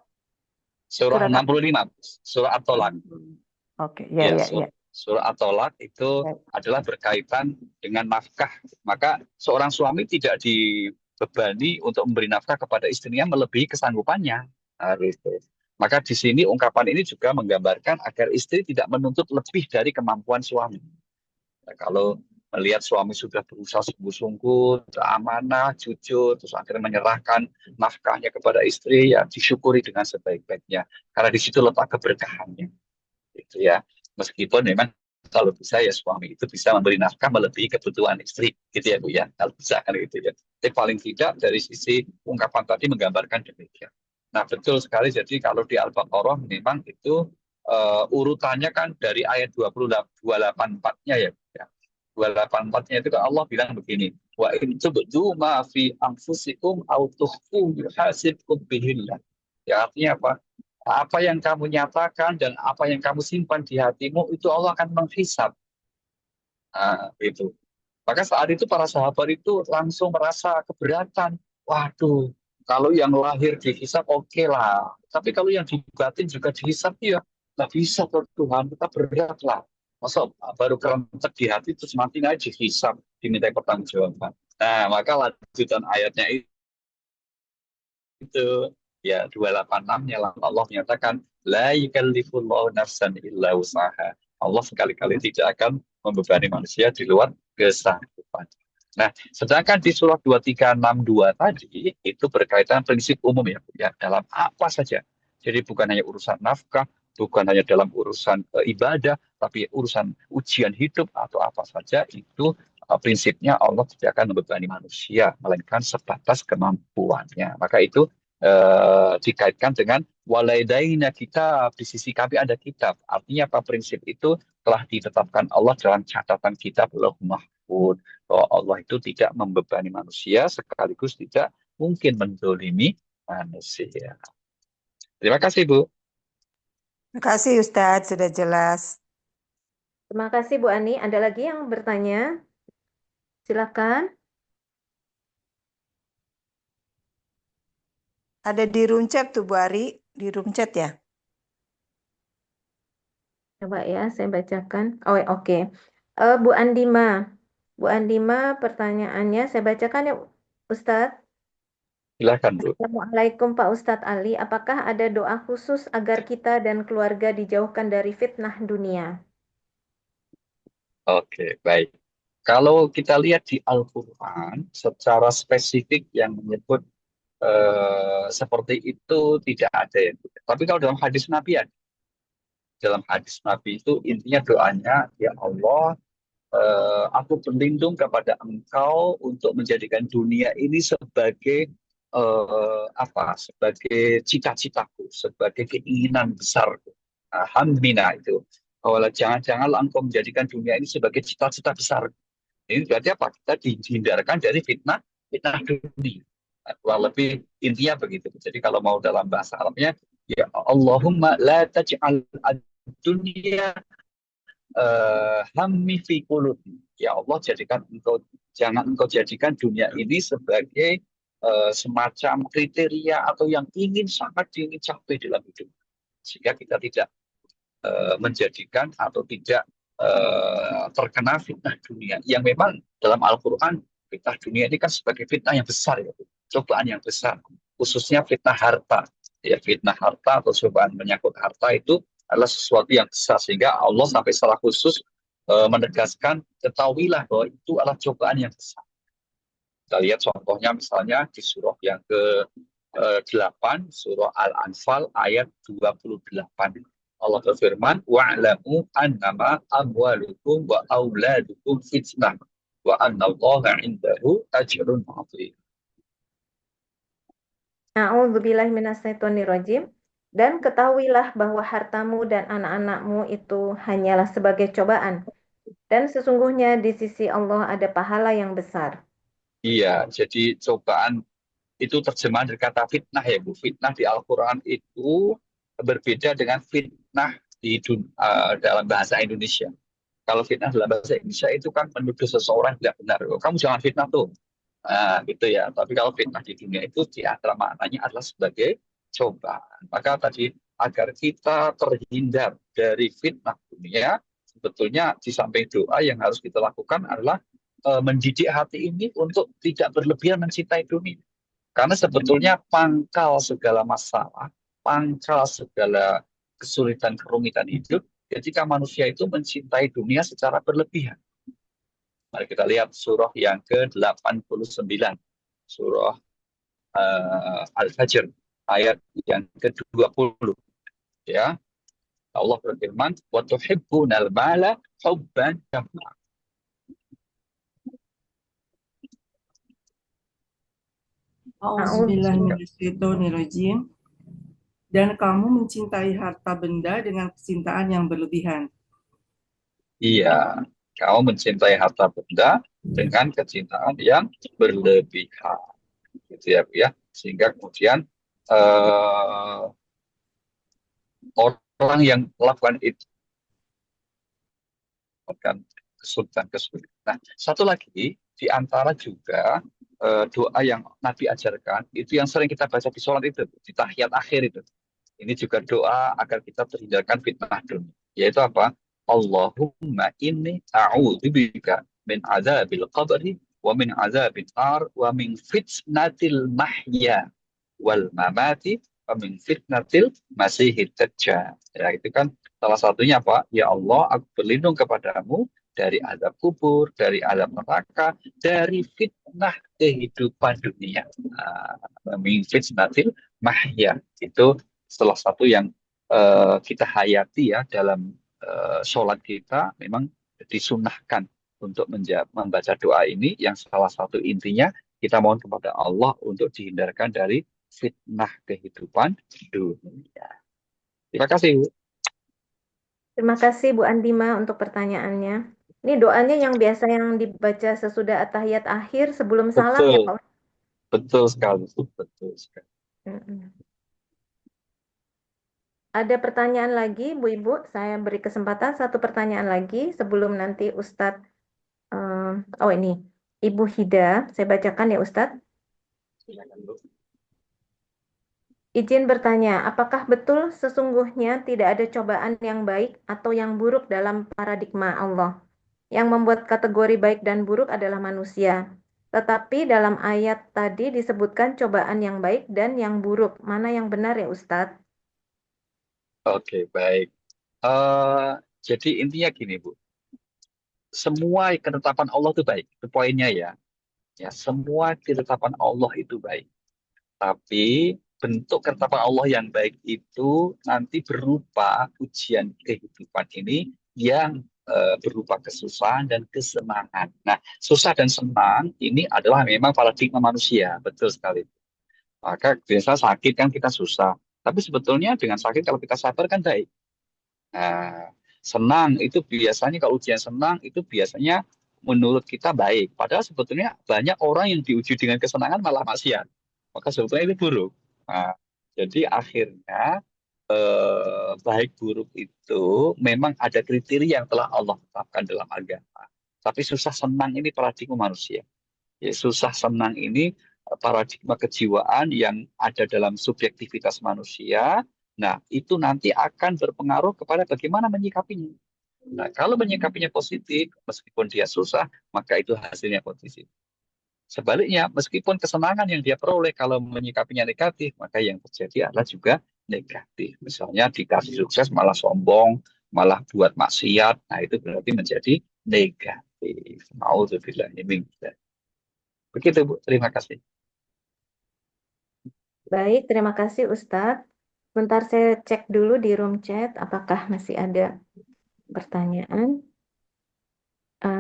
S2: surah
S4: Surat apa?
S2: 65, surah At-Tolak.
S4: Oke, ya
S2: Ya,
S4: ya ya.
S2: surah At-Tolak itu
S4: Baik.
S2: adalah berkaitan dengan nafkah. Maka seorang suami tidak dibebani untuk memberi nafkah kepada istrinya melebihi kesanggupannya. Nah, gitu. Maka di sini ungkapan ini juga menggambarkan agar istri tidak menuntut lebih dari kemampuan suami. Nah, kalau melihat suami sudah berusaha sungguh-sungguh, amanah, jujur, terus akhirnya menyerahkan nafkahnya kepada istri, ya disyukuri dengan sebaik-baiknya. Karena di situ letak keberkahannya. Gitu ya. Meskipun memang kalau bisa ya suami itu bisa memberi nafkah melebihi kebutuhan istri, gitu ya Bu ya. Kalau bisa kan gitu ya. Tapi paling tidak dari sisi ungkapan tadi menggambarkan demikian. Nah betul sekali. Jadi kalau di Al-Baqarah memang itu urutannya kan dari ayat 284-nya ya. Bu, ya. 284-nya itu kan Allah bilang begini. Wa in tubdu ma fi anfusikum aw tukhfu yuhasibkum bihillah. Ya artinya apa? Apa yang kamu nyatakan dan apa yang kamu simpan di hatimu itu Allah akan menghisap. Nah, itu. Maka saat itu para sahabat itu langsung merasa keberatan. Waduh, kalau yang lahir dihisap oke lah. Tapi kalau yang di batin juga dihisap ya nggak bisa tuh Tuhan, kita berat lah. Masa baru kerentek di hati terus mati aja dihisap, diminta pertanggungjawaban. Nah, maka lanjutan ayatnya itu ya 286-nya Allah menyatakan la yukallifullahu nafsan illa usaha. Allah sekali-kali tidak akan membebani manusia di luar kesanggupan. Nah, sedangkan di surah 2362 tadi itu berkaitan prinsip umum ya, Bu, ya dalam apa saja. Jadi bukan hanya urusan nafkah, bukan hanya dalam urusan ibadah, tapi urusan ujian hidup atau apa saja itu prinsipnya Allah tidak akan membebani manusia, melainkan sebatas kemampuannya. Maka itu dikaitkan dengan walaidaina kita di sisi kami ada kitab. Artinya apa prinsip itu telah ditetapkan Allah dalam catatan kitab Lauh Mahfuz bahwa Allah itu tidak membebani manusia sekaligus tidak mungkin mendolimi manusia. Terima kasih Bu.
S4: Terima kasih Ustadz sudah jelas.
S1: Terima kasih Bu Ani. Ada lagi yang bertanya? Silakan.
S4: Ada di room chat tuh Bu Ari, di room chat ya.
S1: Coba ya, saya bacakan. Oh, oke. Bu Andima. Bu Andima, pertanyaannya saya bacakan ya, Ustadz.
S2: Silakan Bu.
S1: Assalamualaikum Pak Ustadz Ali. Apakah ada doa khusus agar kita dan keluarga dijauhkan dari fitnah dunia?
S2: Oke, baik. Kalau kita lihat di Al-Quran, secara spesifik yang menyebut seperti itu tidak ada ya. Tapi kalau dalam hadis Nabi ada. Dalam hadis Nabi itu intinya doanya, ya Allah, aku berlindung kepada Engkau untuk menjadikan dunia ini sebagai sebagai cita-citaku, sebagai keinginan besarku. Hamdina itu. Bahwa jangan-janganlah engkau menjadikan dunia ini sebagai cita-cita besar. Ini berarti apa? Kita dihindarkan dari fitnah fitnah dunia. Nah, kurang lebih intinya begitu. Jadi kalau mau dalam bahasa Arabnya, ya Allahumma la taj'al ad-dunya hammi fi qulubi. Ya Allah, jangan engkau jadikan dunia ini sebagai semacam kriteria atau yang sangat ingin capai dalam hidup. Sehingga kita tidak menjadikan atau tidak terkena fitnah dunia. Yang memang dalam Al-Quran, fitnah dunia ini kan sebagai fitnah yang besar, ya, cobaan yang besar. Khususnya fitnah harta. Ya, fitnah harta atau cobaan menyangkut harta itu adalah sesuatu yang besar. Sehingga Allah sampai secara khusus menegaskan, ketahuilah bahwa itu adalah cobaan yang besar. Kita lihat contohnya misalnya di surah yang ke-8, surah Al-Anfal ayat 28. Allah berfirman, wa'lamu annama amwalukum wa auladukum fitnah wa annallaha 'indahu ajrun 'azim.
S1: A'udzubillahi minasyaitonirrajim. Dan ketahuilah bahwa hartamu dan anak-anakmu itu hanyalah sebagai cobaan. Dan sesungguhnya di sisi Allah ada pahala yang besar.
S2: Iya, jadi cobaan itu terjemahan dari kata fitnah, ya Bu. Fitnah di Al-Quran itu berbeda dengan fitnah dalam bahasa Indonesia. Kalau fitnah dalam bahasa Indonesia itu kan menuduh seseorang tidak benar. Oh, kamu jangan fitnah tuh. Nah, gitu ya. Tapi kalau fitnah di dunia itu di antara maknanya adalah sebagai cobaan. Maka tadi agar kita terhindar dari fitnah dunia, sebetulnya di samping doa yang harus kita lakukan adalah mendidik hati ini untuk tidak berlebihan mencintai dunia. Karena sebetulnya pangkal segala masalah, pangkal segala kesulitan kerumitan hidup, ketika manusia itu mencintai dunia secara berlebihan. Mari kita lihat surah yang ke-89, surah Al-Fajr, ayat yang ke-20. Ya, Allah berfirman, wa tuhibbunal mala hubban jamma.
S3: A'udzubillahiminasyaitonirrajim. Dan kamu mencintai harta benda dengan kecintaan yang berlebihan.
S2: Iya, kamu mencintai harta benda dengan kecintaan yang berlebihan. Gitu ya, Bu ya. Sehingga kemudian orang yang melakukan itu akan kesulitan-kesulitan. Nah, satu lagi di antara juga doa yang Nabi ajarkan itu yang sering kita baca di sholat itu, di tahiyat akhir itu. Ini juga doa agar kita terhindarkan fitnah dunia. Yaitu apa? Allahumma inni a'udzubika min azabil qabri wa min azabil nar wa min fitnatil mahya wal mamati wa min fitnatil masihid dajjal. Ya, itu kan salah satunya apa? Ya Allah, aku berlindung kepadamu dari azab kubur, dari azab neraka, dari fitnah kehidupan dunia. Min fitnatil mahya. Itu salah satu yang kita hayati ya dalam sholat kita, memang disunahkan untuk membaca doa ini, yang salah satu intinya kita mohon kepada Allah untuk dihindarkan dari fitnah kehidupan dunia. Terima kasih, Bu.
S1: Terima kasih Bu Andima untuk pertanyaannya. Ini doanya yang biasa yang dibaca sesudah at-tahiyat akhir sebelum salam ya Pak.
S2: Betul sekali, betul sekali.
S1: Ada pertanyaan lagi, Bu Ibu? Saya beri kesempatan satu pertanyaan lagi sebelum nanti Ustadz. Oh ini, Ibu Hida, saya bacakan ya Ustadz. Izin bertanya, apakah betul sesungguhnya tidak ada cobaan yang baik atau yang buruk dalam paradigma Allah? Yang membuat kategori baik dan buruk adalah manusia. Tetapi dalam ayat tadi disebutkan cobaan yang baik dan yang buruk. Mana yang benar ya Ustadz?
S2: Oke, baik. Jadi intinya gini, Bu. Semua ketetapan Allah itu baik. Itu poinnya ya. Ya, semua ketetapan Allah itu baik. Tapi bentuk ketetapan Allah yang baik itu nanti berupa ujian kehidupan ini yang berupa kesusahan dan kesenangan. Nah, susah dan senang ini adalah memang paradigma manusia, betul sekali. Maka biasa sakit kan kita susah. Tapi sebetulnya dengan sakit kalau kita sabar kan baik. Nah, senang itu biasanya kalau ujian senang itu biasanya menurut kita baik. Padahal sebetulnya banyak orang yang diuji dengan kesenangan malah maksiat. Maka sebetulnya itu buruk. Nah, jadi akhirnya baik buruk itu memang ada kriteria yang telah Allah tetapkan dalam agama. Tapi susah senang ini paradigma manusia. Ya, susah senang ini paradigma kejiwaan yang ada dalam subjektivitas manusia. Nah, itu nanti akan berpengaruh kepada bagaimana menyikapinya. Nah, kalau menyikapinya positif, meskipun dia susah, maka itu hasilnya positif. Sebaliknya, meskipun kesenangan yang dia peroleh kalau menyikapinya negatif, maka yang terjadi adalah juga negatif. Misalnya dikasih sukses malah sombong, malah buat maksiat, nah itu berarti menjadi negatif. Nauzubillah min dzalik. Begitu, Bu. Terima kasih.
S1: Baik, terima kasih Ustadz. Bentar saya cek dulu di room chat apakah masih ada pertanyaan.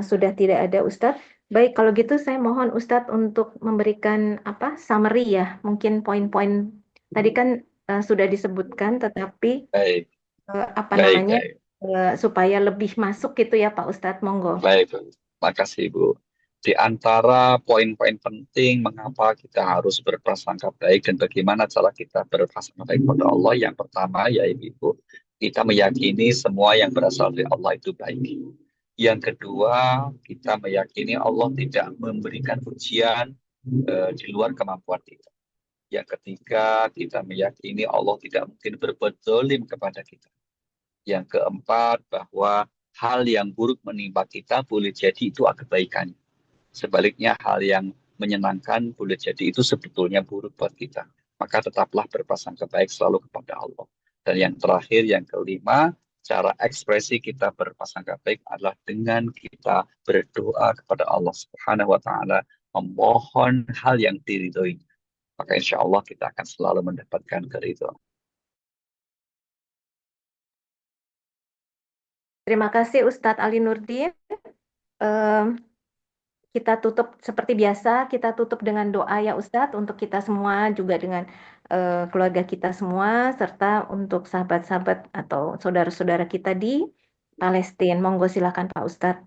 S1: Sudah tidak ada Ustadz. Baik, kalau gitu saya mohon Ustadz untuk memberikan summary ya. Mungkin poin-poin tadi kan sudah disebutkan, tetapi
S2: Baik,
S1: apa
S2: baik,
S1: namanya
S2: baik.
S1: Supaya lebih masuk gitu ya Pak Ustadz, monggo.
S2: Baik, Bu. Makasih, Bu. Di antara poin-poin penting mengapa kita harus berprasangka baik dan bagaimana cara kita berprasangka baik kepada Allah, yang pertama yaitu kita meyakini semua yang berasal dari Allah itu baik. Yang kedua, kita meyakini Allah tidak memberikan ujian di luar kemampuan kita. Yang ketiga, kita meyakini Allah tidak mungkin berbuat zalim kepada kita. Yang keempat, bahwa hal yang buruk menimpa kita boleh jadi itu kebaikan. Sebaliknya, hal yang menyenangkan boleh jadi itu sebetulnya buruk buat kita. Maka tetaplah berprasangka baik selalu kepada Allah. Dan yang terakhir, yang kelima, cara ekspresi kita berprasangka baik adalah dengan kita berdoa kepada Allah Subhanahu wa Ta'ala, memohon hal yang diridhoi. Maka insya Allah kita akan selalu mendapatkan keridhaan.
S1: Terima kasih Ustadz Ali Nurdin. Eh, Kita tutup seperti biasa, kita tutup dengan doa ya Ustadz untuk kita semua, juga dengan keluarga kita semua, serta untuk sahabat-sahabat atau saudara-saudara kita di Palestina. Monggo silakan Pak Ustadz.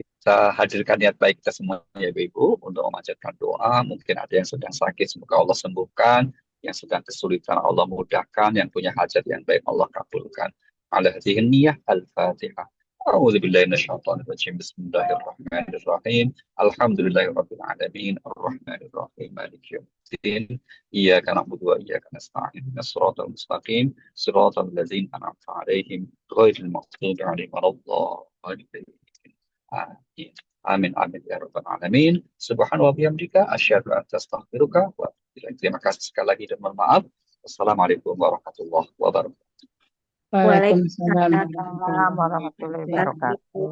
S2: Kita hadirkan niat baik kita semua ya Ibu untuk memanjatkan doa. Mungkin ada yang sedang sakit, semoga Allah sembuhkan. Yang sedang kesulitan Allah mudahkan. Yang punya hajat yang baik Allah kabulkan. Ala hadhihi niyah al-Fatihah. أعوذ بالله من الشيطان الرجيم بسم الله الرحمن الرحيم الحمد لله رب العالمين الرحمن الرحيم مالك يوم الدين إياك نعبد وإياك نستعين اهدنا الصراط المستقيم صراط الذين أنعمت عليهم غير المغضوب عليهم ولا الضالين آمين آمين آمين ya rabbal alamin. Subhanahu wa bihamdika asyhadu an la ilaha illa anta wa atubu ilaik. Terima kasih sekali lagi dan mohon maaf. Wassalamualaikum warahmatullahi wabarakatuh.
S4: Waalaikumsalam
S1: Waalaikumsalam
S4: warahmatullahi wabarakatuh.
S1: warahmatullahi wabarakatuh.